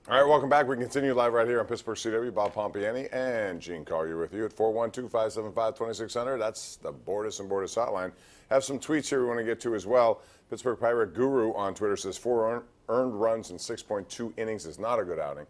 All right, welcome back. We continue live right here on Pittsburgh CW. Bob Pompeani and Gene Collier with you at 412-575-2600. That's the Bordas and Bordas hotline. Have some tweets here we want to get to as well. Pittsburgh Pirate Guru on Twitter says 4 earned runs in 6.2 innings is not a good outing.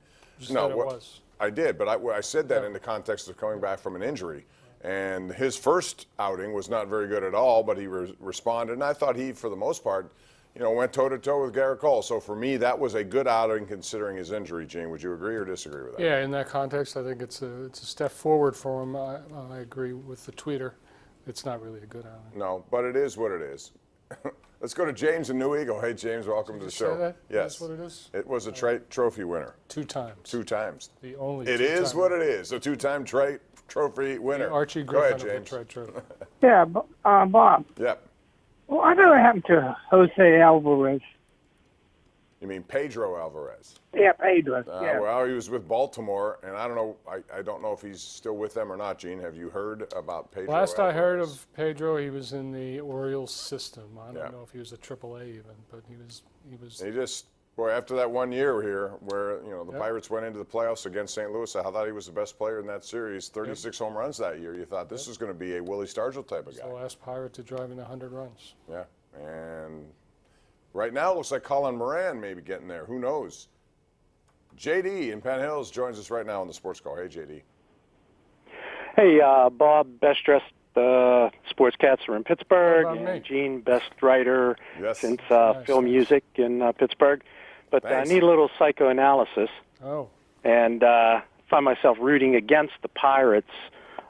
No, it was. I did, but I said that in the context of coming back from an injury. And his first outing was not very good at all, but he responded. And I thought he, for the most part, went toe-to-toe with Garrett Cole. So for me, that was a good outing considering his injury, Gene. Would you agree or disagree with that? Yeah, in that context, I think it's a step forward for him. I agree with the tweeter. It's not really a good outing. No, but it is what it is. Let's go to James in New Eagle. Hey, James, welcome to the show. Say that? Yes. That's what it is? It was a trophy winner. 2 times. 2 times. The only It is what it is. A 2-time trophy winner. The Archie Go ahead, Griffin James. of the Trophy. Yeah, Bob. Yep. Well, I know what happened to Jose Alvarez. You mean Pedro Alvarez? Yeah, Pedro. Yeah. Well, he was with Baltimore, and I don't know. I don't know if he's still with them or not. Gene, have you heard about Pedro? Last Alvarez? I heard of Pedro, he was in the Orioles system. I don't Yeah. know if he was a AAA even, but he was. He just, after that 1 year here, where the Pirates went into the playoffs against St. Louis, I thought he was the best player in that series. 36 home runs that year. You thought this was going to be a Willie Stargell type of guy. The last Pirate to drive in 100 runs. Yeah, and right now it looks like Colin Moran may be getting there. Who knows? JD in Penn Hills joins us right now on the Sports Call. Hey, JD. Hey, Bob, best dressed sportscaster in Pittsburgh, and Gene, best writer since film music in Pittsburgh. But I need a little psychoanalysis. Oh. And find myself rooting against the Pirates,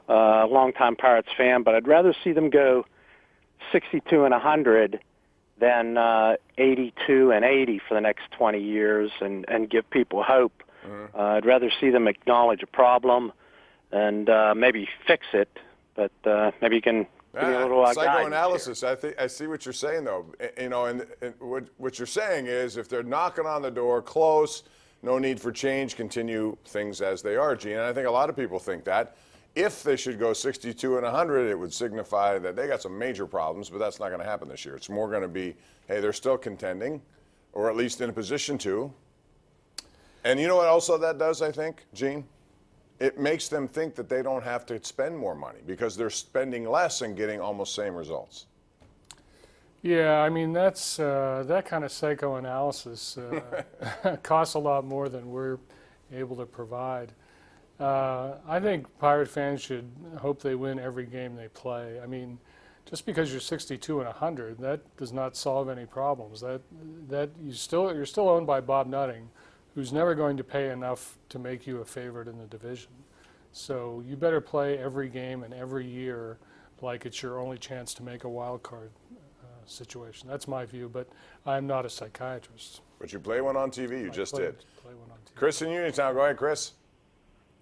longtime Pirates fan, but I'd rather see them go 62 and 100 than 82 and 80 for the next 20 years and give people hope. Mm-hmm. I'd rather see them acknowledge a problem and maybe fix it, but maybe you can give me a little psychoanalysis. I see what you're saying, though. And what you're saying is if they're knocking on the door close, no need for change, continue things as they are, Gene. And I think a lot of people think that. If they should go 62 and 100, it would signify that they got some major problems, but that's not going to happen this year. It's more going to be, hey, they're still contending, or at least in a position to. And you know what also that does, I think, Gene? It makes them think that they don't have to spend more money because they're spending less and getting almost same results. Yeah, I mean, that's that kind of psychoanalysis costs a lot more than we're able to provide. I think Pirate fans should hope they win every game they play. I mean, just because you're 62 and 100, that does not solve any problems. That you're still owned by Bob Nutting, who's never going to pay enough to make you a favorite in the division. So you better play every game and every year like it's your only chance to make a wild card situation. That's my view, but I'm not a psychiatrist. But you play one on TV. You just did. Play one on TV. Chris in Uniontown. Go ahead, Chris.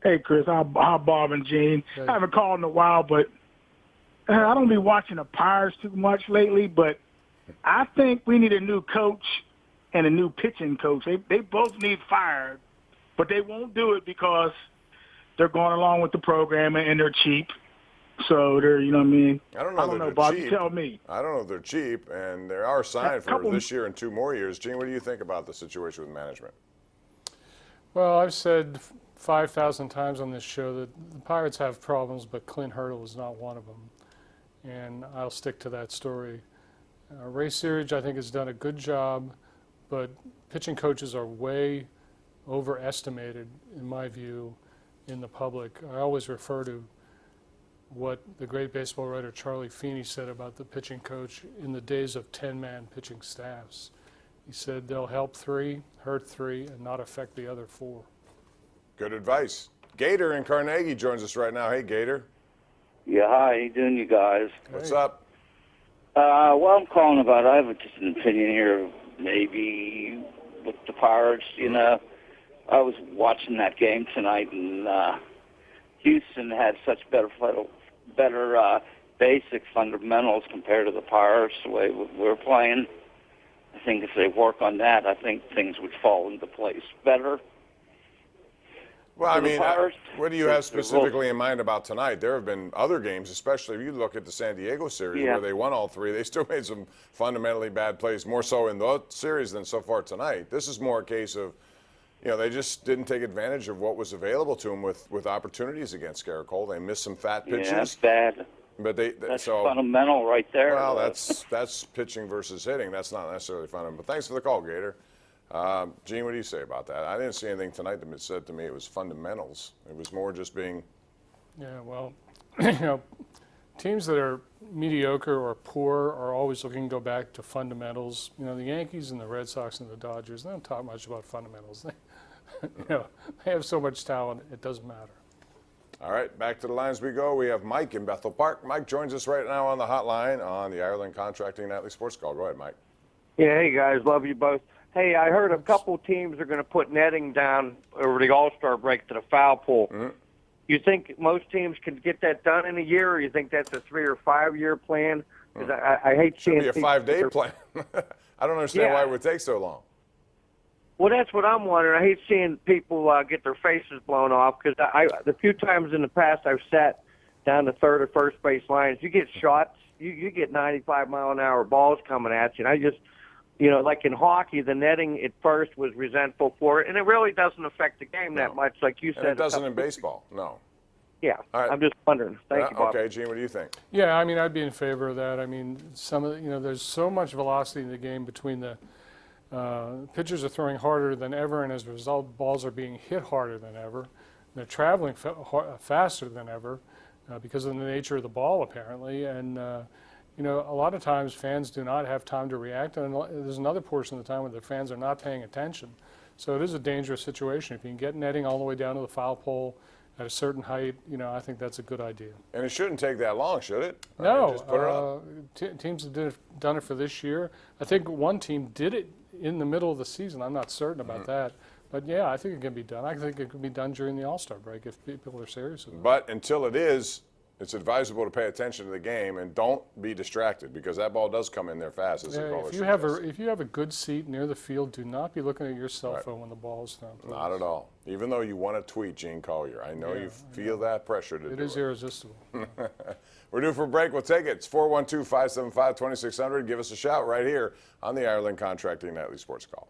Hey, Chris. Hi, Bob and Gene. Hey. I haven't called in a while, but I don't be watching the Pirates too much lately, but I think we need a new coach and a new pitching coach. They both need fired, but they won't do it because they're going along with the program and they're cheap. So they're, you know what I mean? I don't know, Bob. Cheap. You tell me. I don't know if they're cheap, and they are signed for this year and 2 more years. Gene, what do you think about the situation with management? Well, I've said 5,000 times on this show that the Pirates have problems, but Clint Hurdle is not one of them. And I'll stick to that story. Ray Searage, I think, has done a good job, but pitching coaches are way overestimated, in my view, in the public. I always refer to what the great baseball writer Charlie Feeney said about the pitching coach in the days of 10-man pitching staffs. He said they'll help 3, hurt 3, and not affect the other 4. Good advice. Gator in Carnegie joins us right now. Hey, Gator. Yeah, hi. How you doing, you guys? What's up? Well, I'm calling about, I have just an opinion here, maybe with the Pirates. You know, I was watching that game tonight, and Houston had such better basic fundamentals compared to the Pirates, the way we're playing. I think if they work on that, I think things would fall into place better. Well, I mean, what do you have specifically in mind about tonight? There have been other games, especially if you look at the San Diego series where they won all 3. They still made some fundamentally bad plays, more so in the series than so far tonight. This is more a case of, they just didn't take advantage of what was available to them with opportunities against Garrett Cole. They missed some fat pitches. Yeah, that's bad. But That's fundamental right there. Well, that's pitching versus hitting. That's not necessarily fundamental. But thanks for the call, Gator. Gene, what do you say about that? I didn't see anything tonight that said to me it was fundamentals. It was more just being. Yeah, well, teams that are mediocre or poor are always looking to go back to fundamentals. The Yankees and the Red Sox and the Dodgers, they don't talk much about fundamentals. They have so much talent, it doesn't matter. All right, back to the lines we go. We have Mike in Bethel Park. Mike joins us right now on the hotline on the Ireland Contracting Nightly Sports Call. Go ahead, Mike. Yeah, hey guys, love you both. Hey, I heard a couple teams are going to put netting down over the All-Star break to the foul pole. Mm-hmm. You think most teams can get that done in a year, or you think that's a 3 or 5 year plan? Because I hate seeing Should be a 5-day plan. I don't understand why it would take so long. Well, that's what I'm wondering. I hate seeing people get their faces blown off because the few times in the past I've sat down the third or first base lines, you get shots, you get 95-mile-an-hour balls coming at you. And I just, like in hockey, the netting at first was resentful for it, and it really doesn't affect the game that much, like you said. And it doesn't in baseball, no. Yeah, all right. I'm just wondering. Thank you, Bob. Okay, Gene, what do you think? Yeah, I'd be in favor of that. Some of there's so much velocity in the game between the pitchers are throwing harder than ever, and as a result, balls are being hit harder than ever. They're traveling faster than ever because of the nature of the ball, apparently. And a lot of times fans do not have time to react, and there's another portion of the time where the fans are not paying attention. So it is a dangerous situation. If you can get netting all the way down to the foul pole at a certain height, I think that's a good idea. And it shouldn't take that long, should it? No. Just put it up. Teams have done it for this year. I think one team did it in the middle of the season. I'm not certain about that. But, yeah, I think it can be done. I think it can be done during the All-Star break if people are serious about it. But until it is, it's advisable to pay attention to the game and don't be distracted because that ball does come in there fast, as the caller suggests. If you have a good seat near the field, do not be looking at your cell phone when the ball is thrown. Please. Not at all. Even though you want to tweet Gene Collier. I know you feel that pressure to do it. It is irresistible. We're due for a break. We'll take it. It's 412-575-2600. Give us a shout right here on the Ireland Contracting Nightly Sports Call.